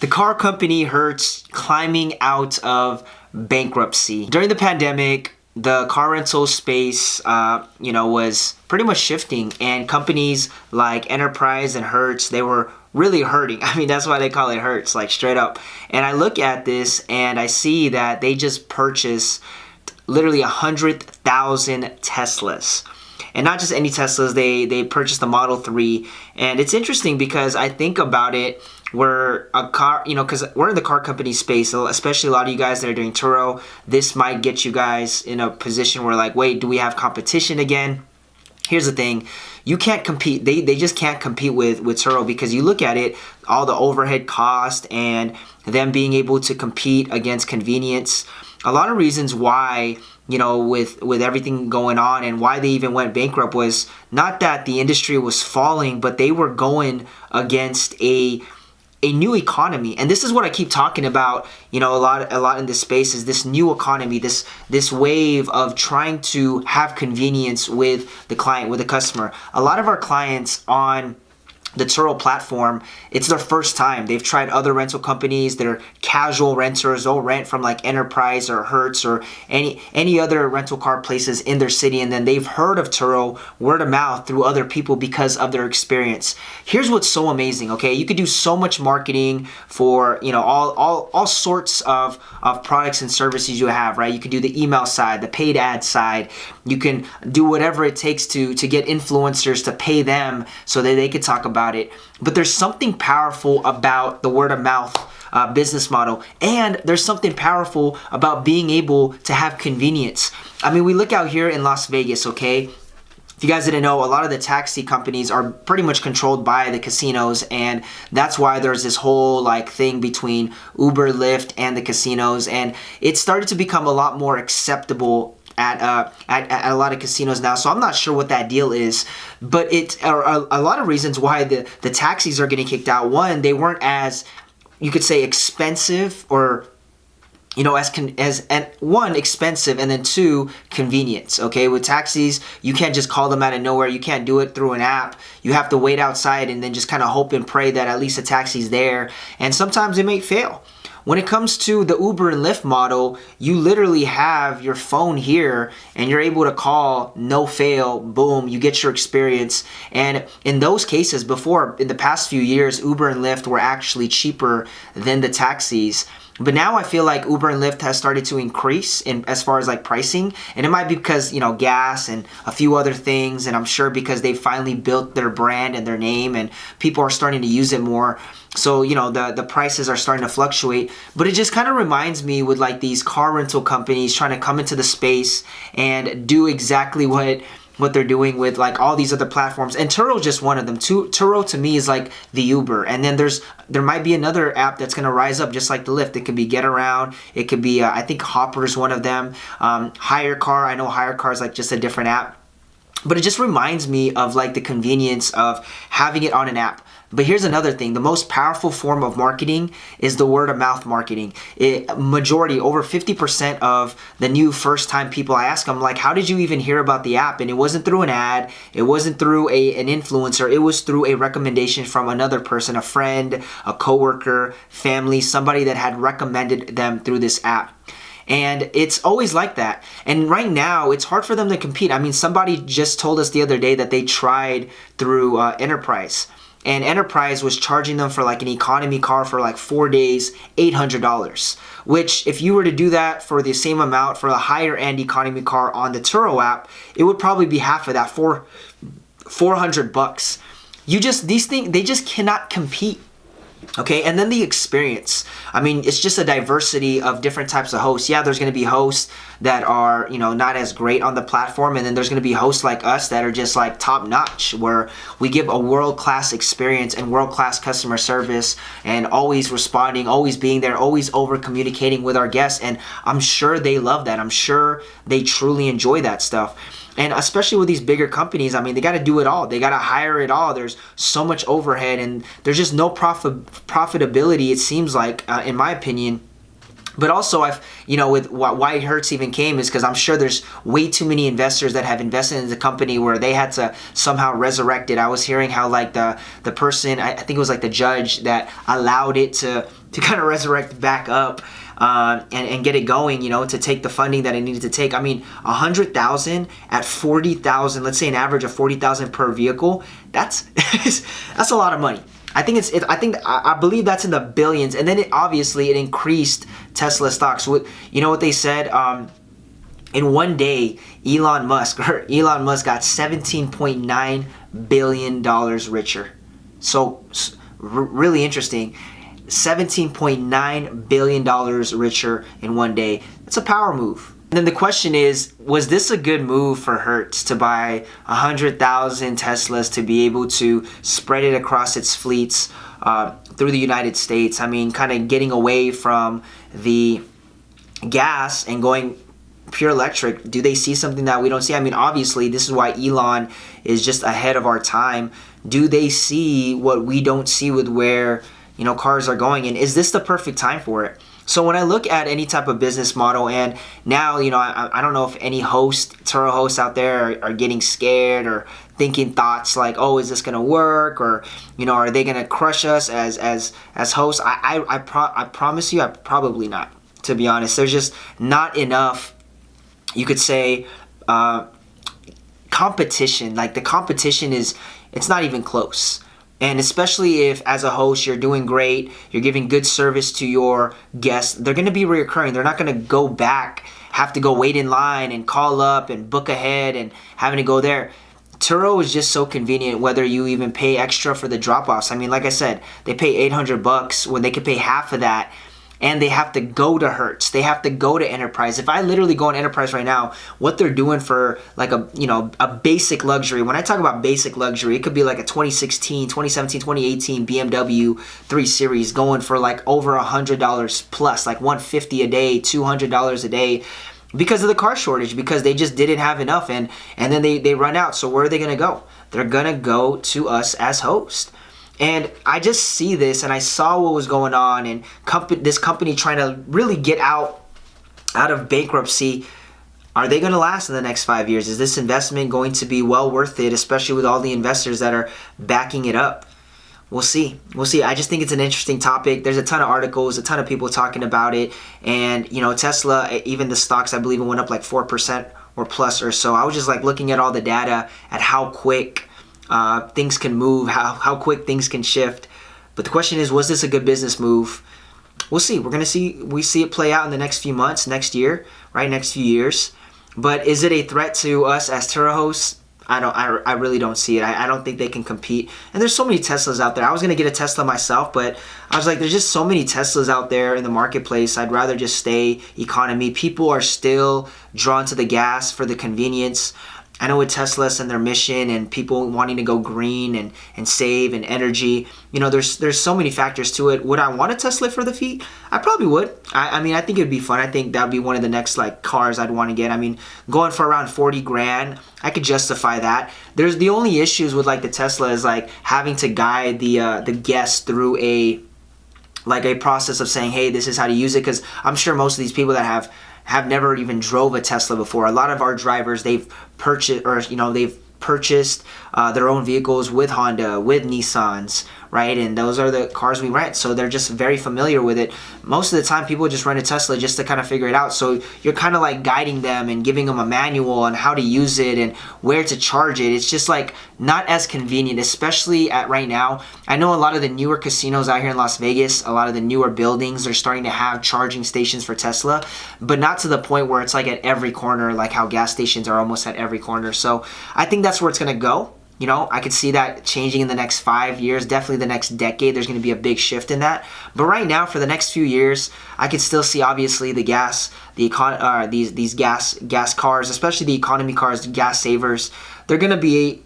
The car company Hertz climbing out of bankruptcy. During the pandemic, the car rental space, was pretty much shifting, and companies like Enterprise and Hertz, they were really hurting. I mean, that's why they call it Hertz, like straight up. And I look at this and I see that they just purchased literally 100,000 Teslas. And not just any Teslas, they purchased the Model 3. And it's interesting because I think about it, we're a car, because we're in the car company space, so especially a lot of you guys that are doing Turo, this might get you guys in a position where like, wait, do we have competition again? Here's the thing, you can't compete, they just can't compete with Turo, because you look at it, all the overhead cost and them being able to compete against convenience. A lot of reasons why, with everything going on and why they even went bankrupt was not that the industry was falling, but they were going against a new economy. And this is what I keep talking about, a lot in this space, is this new economy, this wave of trying to have convenience with the client, with the customer. A lot of our clients on the Turo platform, it's their first time. They've tried other rental companies. They're casual renters. They'll rent from like Enterprise or Hertz or any other rental car places in their city, and then they've heard of Turo word of mouth through other people because of their experience. Here's what's so amazing, okay? You could do so much marketing for all sorts of products and services you have, right? You could do the email side, the paid ad side. You can do whatever it takes to get influencers to pay them so that they could talk about it. But there's something powerful about the word of mouth business model, and there's something powerful about being able to have convenience. I mean, we look out here in Las Vegas, okay? If you guys didn't know, a lot of the taxi companies are pretty much controlled by the casinos, and that's why there's this whole like thing between Uber, Lyft, and the casinos, and it started to become a lot more acceptable at a lot of casinos now. So I'm not sure what that deal is, but it are a lot of reasons why the taxis are getting kicked out. One, they weren't as, you could say, expensive, or expensive, and then two, convenience. Okay, with taxis, you can't just call them out of nowhere. You can't do it through an app. You have to wait outside and then just kind of hope and pray that at least a taxi's there, and sometimes it may fail. When it comes to the Uber and Lyft model, you literally have your phone here and you're able to call, no fail, boom, you get your experience. And in those cases, before, in the past few years, Uber and Lyft were actually cheaper than the taxis. But now I feel like Uber and Lyft has started to increase in as far as like pricing, and it might be because gas and a few other things, and I'm sure because they finally built their brand and their name and people are starting to use it more. So the prices are starting to fluctuate. But it just kind of reminds me with like these car rental companies trying to come into the space and do exactly what they're doing with like all these other platforms, and Turo is just one of them. Turo to me is like the Uber, and then there might be another app that's going to rise up just like the Lyft. It could be Get Around, it could be I think Hopper is one of them. Hire Car, I know Hire Car is like just a different app, but it just reminds me of like the convenience of having it on an app. But here's another thing, the most powerful form of marketing is the word of mouth marketing. Majority, over 50% of the new first time people, I ask them like, how did you even hear about the app? And it wasn't through an ad, it wasn't through an influencer, it was through a recommendation from another person, a friend, a coworker, family, somebody that had recommended them through this app. And it's always like that. And right now, it's hard for them to compete. I mean, somebody just told us the other day that they tried through Enterprise. And Enterprise was charging them for like an economy car for like 4 days, $800. Which if you were to do that for the same amount for a higher end economy car on the Turo app, it would probably be half of that, $400. These things, they just cannot compete. Okay, and then the experience. I mean, it's just a diversity of different types of hosts. Yeah, there's going to be hosts that are, not as great on the platform, and then there's going to be hosts like us that are just like top notch, where we give a world-class experience and world-class customer service, and always responding, always being there, always over communicating with our guests. And I'm sure they love that. I'm sure they truly enjoy that stuff. And especially with these bigger companies, I mean, they got to do it all. They got to hire it all. There's so much overhead, and there's just no profitability, it seems like, in my opinion. But also, with why Hertz even came is because I'm sure there's way too many investors that have invested in the company where they had to somehow resurrect it. I was hearing how like the person, I think it was like the judge that allowed it to to kind of resurrect back up and get it going, you know, to take the funding that it needed to take. I mean, 100,000 at 40,000, let's say an average of 40,000 per vehicle, that's that's a lot of money. I believe that's in the billions. And then obviously it increased Tesla stocks. You know what they said? In one day, Elon Musk got $17.9 billion richer. So really interesting. $17.9 billion richer in one day. That's a power move. And then the question is, was this a good move for Hertz to buy 100,000 Teslas to be able to spread it across its fleets through the United States? I mean, kind of getting away from the gas and going pure electric. Do they see something that we don't see? I mean, obviously, this is why Elon is just ahead of our time. Do they see what we don't see with where, you know, cars are going? And is this the perfect time for it? So when I look at any type of business model, and now, you know, I don't know if any Turo hosts out there are getting scared or thinking thoughts like, oh, is this going to work? Or, you know, are they going to crush us as hosts? I promise you, probably not, to be honest. There's just not enough, you could say, competition. Like the competition it's not even close. And especially if, as a host, you're doing great, you're giving good service to your guests, they're going to be reoccurring. They're not going to go back, have to go wait in line and call up and book ahead and having to go there. Turo is just so convenient, whether you even pay extra for the drop-offs. I mean, like I said, they pay $800 when they could pay half of that. And they have to go to Hertz. They have to go to Enterprise. If I literally go on Enterprise right now, what they're doing for like a basic luxury. When I talk about basic luxury, it could be like a 2016, 2017, 2018 BMW 3 Series going for like over $100 plus, like $150 a day, $200 a day, because of the car shortage, because they just didn't have enough, and then they run out. So where are they gonna go? They're gonna go to us as host. And I just see this, and I saw what was going on, and this company trying to really get out of bankruptcy. Are they going to last in the next 5 years? Is this investment going to be well worth it, especially with all the investors that are backing it up? We'll see. We'll see. I just think it's an interesting topic. There's a ton of articles, a ton of people talking about it. And, you know, Tesla, even the stocks, I believe it went up like 4% or plus or so. I was just like looking at all the data at how quick things can move, how quick things can shift. But the question is, was this a good business move? We'll see. We see it play out in the next few months, next year, right? Next few years. But is it a threat to us as Turo hosts? I really don't see it. I don't think they can compete. And there's so many Teslas out there. I was going to get a Tesla myself, but I was like, there's just so many Teslas out there in the marketplace. I'd rather just stay economy. People are still drawn to the gas for the convenience. I know with Teslas and their mission and people wanting to go green and save and energy, you know, there's so many factors to it. Would I want a Tesla for the feet? I probably would. I mean, I think it'd be fun. I think that would be one of the next like cars I'd want to get. I mean, going for around 40 grand, I could justify that. There's the only issues with like the Tesla is like having to guide the guests through a process of saying, hey, this is how to use it. Because I'm sure most of these people that have never even drove a Tesla before. A lot of our drivers, they've purchased their own vehicles with Honda, with Nissans, right? And those are the cars we rent, so they're just very familiar with it. Most of the time, people just rent a Tesla just to kind of figure it out. So you're kind of like guiding them and giving them a manual on how to use it and where to charge it. It's just like not as convenient, especially at right now. I know a lot of the newer casinos out here in Las Vegas, a lot of the newer buildings are starting to have charging stations for Tesla, but not to the point where it's like at every corner, like how gas stations are almost at every corner. So I think that's where it's going to go. You know, I could see that changing in the next 5 years, definitely the next decade. There's going to be a big shift in that. But right now, for the next few years, I could still see obviously these gas cars, especially the economy cars, the gas savers. They're going to be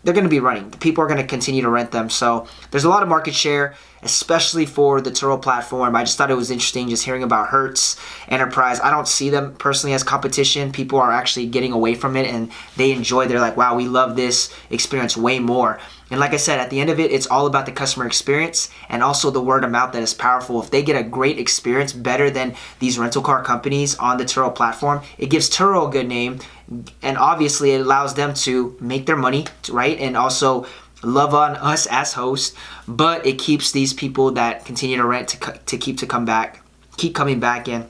running. People are going to continue to rent them. So there's a lot of market share, especially for the Turo platform. I just thought it was interesting just hearing about Hertz, Enterprise. I don't see them personally as competition. People are actually getting away from it and they enjoy. They're like, wow, we love this experience way more. And like I said, at the end of it, it's all about the customer experience and also the word of mouth that is powerful. If they get a great experience better than these rental car companies on the Turo platform, it gives Turo a good name. And obviously it allows them to make their money, right? And also love on us as hosts, but it keeps these people that continue to rent to keep coming back in.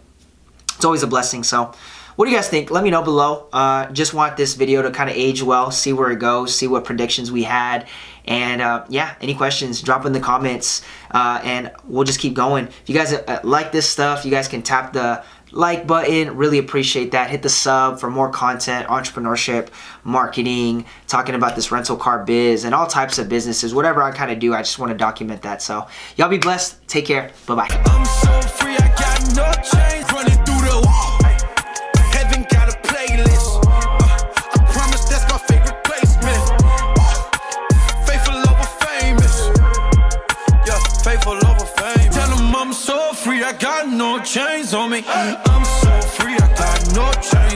It's always a blessing. So what do you guys think? Let me know below. Just want this video to kind of age well, see where it goes, see what predictions we had. And yeah, any questions, drop in the comments, and we'll just keep going. If you guys like this stuff, you guys can tap the like button. Really appreciate that. Hit the sub for more content, entrepreneurship, marketing, talking about this rental car biz and all types of businesses. Whatever I kind of do, I just want to document that. So y'all be blessed. Take care. Bye-bye. I'm so free, I got no chains running through the wall. Heaven got a playlist. I promise that's my favorite placement. Faithful over famous. Yeah, faithful over famous. Tell them I'm so free, I got no chains on me. I'm so free, I got no chains.